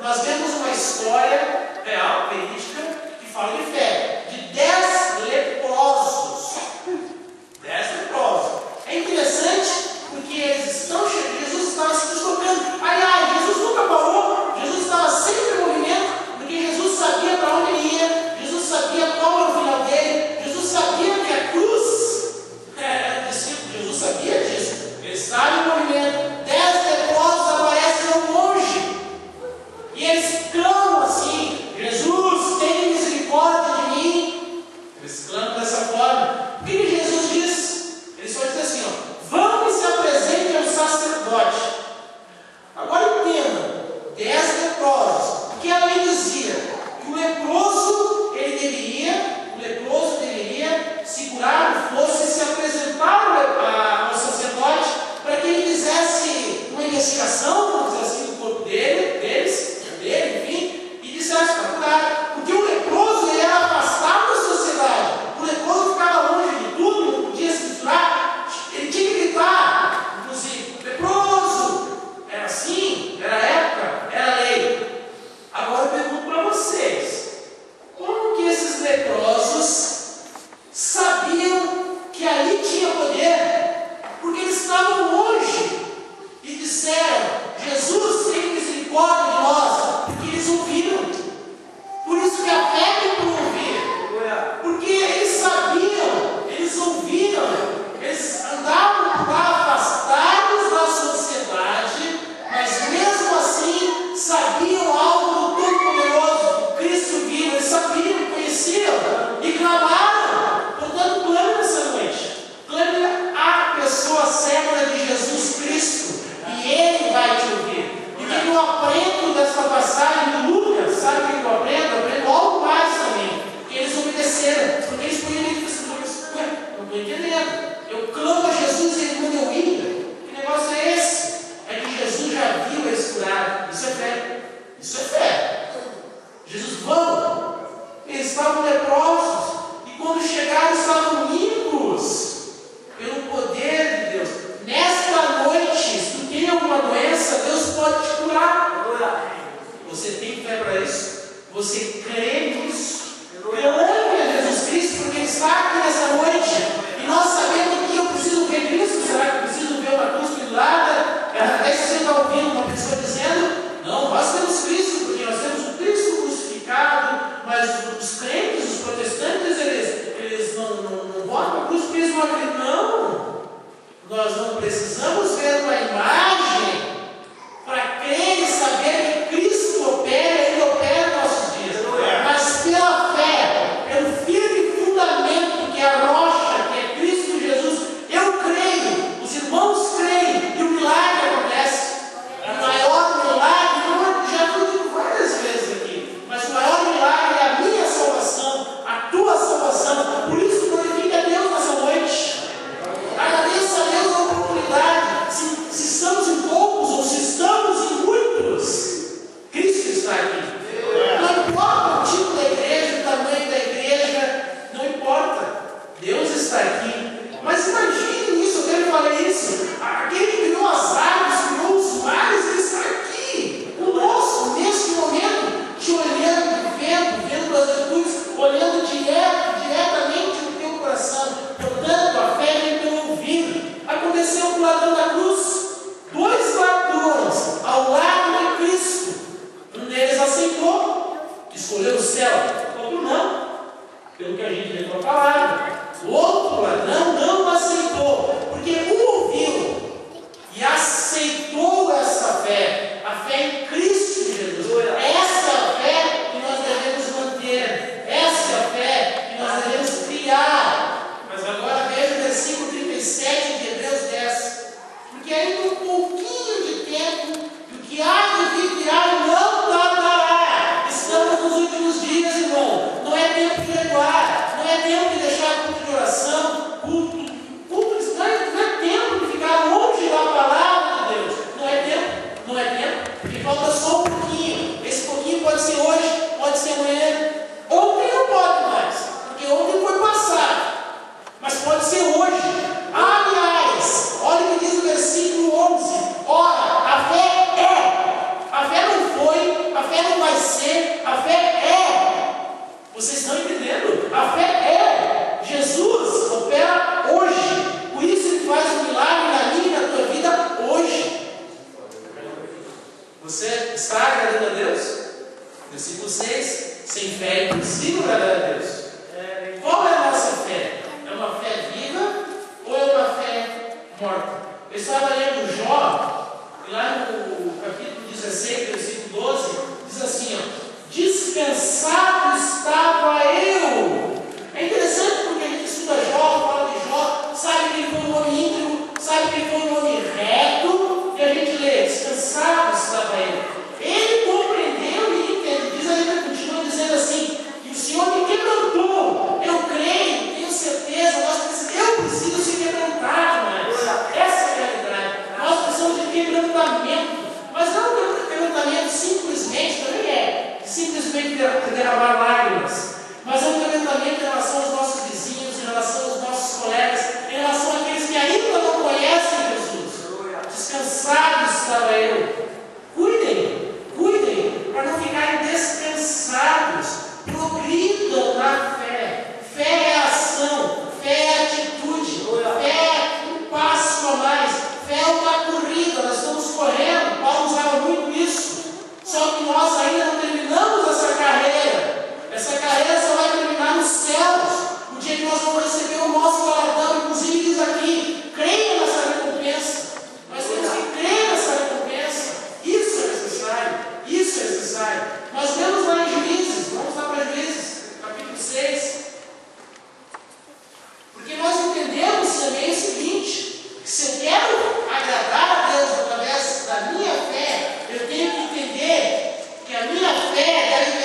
nós vemos uma história real, verídica, que fala de fé, de 10 leprosos. 10 leprosos. É interessante porque eles estão chegando, Jesus estava se deslocando. Aliás, Jesus nunca parou, Jesus estava sempre em movimento, porque Jesus sabia para onde ele ia, Jesus sabia qual era o final dele, Jesus sabia que a cruz era o discípulo, Jesus sabia disso. Ele estava em movimento. 10 leprosos aparecem ao longe e eles clamam assim: Jesus, tem misericórdia de mim. Eles clamam dessa forma. O que Jesus diz? Ele só diz assim: ó, vão e se apresentem ao sacerdote. Agora entenda, 10 leprosos, porque a lei dizia que o leproso deveria segurar o fosso e se apresentar ao sacerdote para que ele fizesse uma investigação, vamos dizer assim, do corpo dele, enfim, e dissesse para curar. Porque o leproso ele era afastado da sociedade, o leproso ficava longe de tudo, não podia se misturar, ele tinha que gritar, inclusive, leproso. Era assim, era a época, era a lei. Agora eu pergunto para vocês: como que esses leprosos sabiam que ali tinha poder? Porque eles estavam longe e disseram: Jesus, tem misericórdia de nós, porque eles ouviram. Por isso que a fé tem por ouvir, porque eles sabiam, eles ouviram, eles andavam por lá afastados da sociedade, mas mesmo assim sabiam algo do Todo-Poderoso, Cristo vivo. Eles sabiam, conheciam e clamaram. Portanto, clame nessa noite, clame a pessoa certa de Jesus Cristo e Ele vai te ouvir. E o que eu aprendo dessa passagem de Lucas? Sabe o que eu aprendo? Eu aprendo algo mais também, que eles obedeceram, porque eles podiam dizer assim: não estou entendendo, eu clamo a Jesus e Ele manda eu ir. Que negócio é esse? É que Jesus já viu eles curarem. Isso é fé. Isso é fé. Jesus, vamos. Eles estavam leprosos e quando chegaram estavam limpos pelo poder de Deus. Nesta noite, se tu tem alguma doença, Deus pode te curar. Você tem fé para isso? Você crê nisso? Clame a Jesus Cristo, porque Ele está aqui nessa noite. E nós sabemos que eu preciso ver Cristo. Será que eu preciso ver uma cruz pendurada? Até se você está ouvindo uma pessoa dizendo: não, nós temos Cristo, porque nós temos o Cristo crucificado. Mas os crentes, os protestantes, eles não botam a cruz porque eles não acreditam. Não. Nós não precisamos ver uma imagem para crer e saber que Cristo opera, Ele opera em nossos dias. Mas pela fé, pelo firme fundamento que é a rocha, que é Cristo Jesus, eu creio, os irmãos creem e o milagre acontece. O maior milagre, já fui dito várias vezes aqui, mas o maior milagre é a minha salvação, a tua salvação. Por isso glorifica a Deus nessa noite. Agradeça a Deus a oportunidade. Se estamos em poucos ou se estamos em muitos, Cristo está aqui. Não importa o tipo da igreja, o tamanho da igreja, não importa. Deus está aqui. Mas imagine isso, eu sempre falei isso. Aquele que criou as águas, criou os mares, Ele está aqui conosco neste momento, te olhando, vendo as atitudes, olhando diretamente no teu coração. Portanto, a fé vem pelo ouvir. Aconteceu com o ladrão da cruz. 2 ladrões ao lado de Cristo. Um deles aceitou, escolheu o céu. O outro não, pelo que a gente lê pela palavra. O outro ladrão não aceitou, porque um ouviu e aceitou essa fé, a fé em Cristo Jesus. Essa é a fé que nós devemos manter, essa é a fé que nós devemos criar. Mas agora veja o versículo 37 de Hebreus 10. Porque ainda um pouquinho de tempo, o que há de vir virá não tardará. Estamos nos últimos dias, irmão. Não é tempo de recuar, não é tempo de deixar culto de oração, culto não é tempo de ficar longe da palavra de Deus. Não é tempo, porque falta só um pouquinho. Esse pouquinho pode ser hoje, pode ser amanhã. Ontem não pode mais, porque ontem foi passado, mas pode ser hoje. Aliás, olha o que diz o versículo 11. Ora, a fé não foi, a fé Você está agradando a Deus? Versículo 6. Sem fé é impossível agradar a Deus. Qual é a nossa fé? É uma fé viva ou é uma fé morta? Eu estava lendo Jó, e lá no capítulo 16, versículo 12, diz assim, ó, descansado estava eu. É interessante porque a gente estuda Jó, fala de Jó, sabe que ele foi um homem íntegro, sabe que ele foi um homem reto, e a gente lê, descansado estava eu. Ele compreendeu e entende, diz ainda, continua dizendo assim, que o Senhor me quebrantou. Eu creio, tenho certeza, eu preciso ser quebrantado, mas essa é a realidade. Nós precisamos de quebrantamento, mas não um quebrantamento simplesmente, também é, simplesmente derramar lágrimas, mas é um quebrantamento em relação aos nossos vizinhos, em relação aos nossos colegas, em relação àqueles que ainda não conhecem Jesus. Descansado estava eu. Cuidem, para não ficarem descansados. Progridam na fé. Fé é ação, fé é atitude, fé é um passo a mais, fé é uma corrida, nós estamos correndo. Paulo usava muito isso. Só que nós ainda não terminamos essa carreira. Essa carreira só vai terminar nos céus, o dia que nós vamos receber o nosso galardão. Inclusive diz aqui, creia nessa recompensa. Nós temos que crer nessa recompensa. Isso é necessário. Nós vemos lá em Juízes, vamos lá para Juízes, capítulo 6. Porque nós entendemos também o seguinte, que se eu quero agradar a Deus através da minha fé, eu tenho que entender que a minha fé deve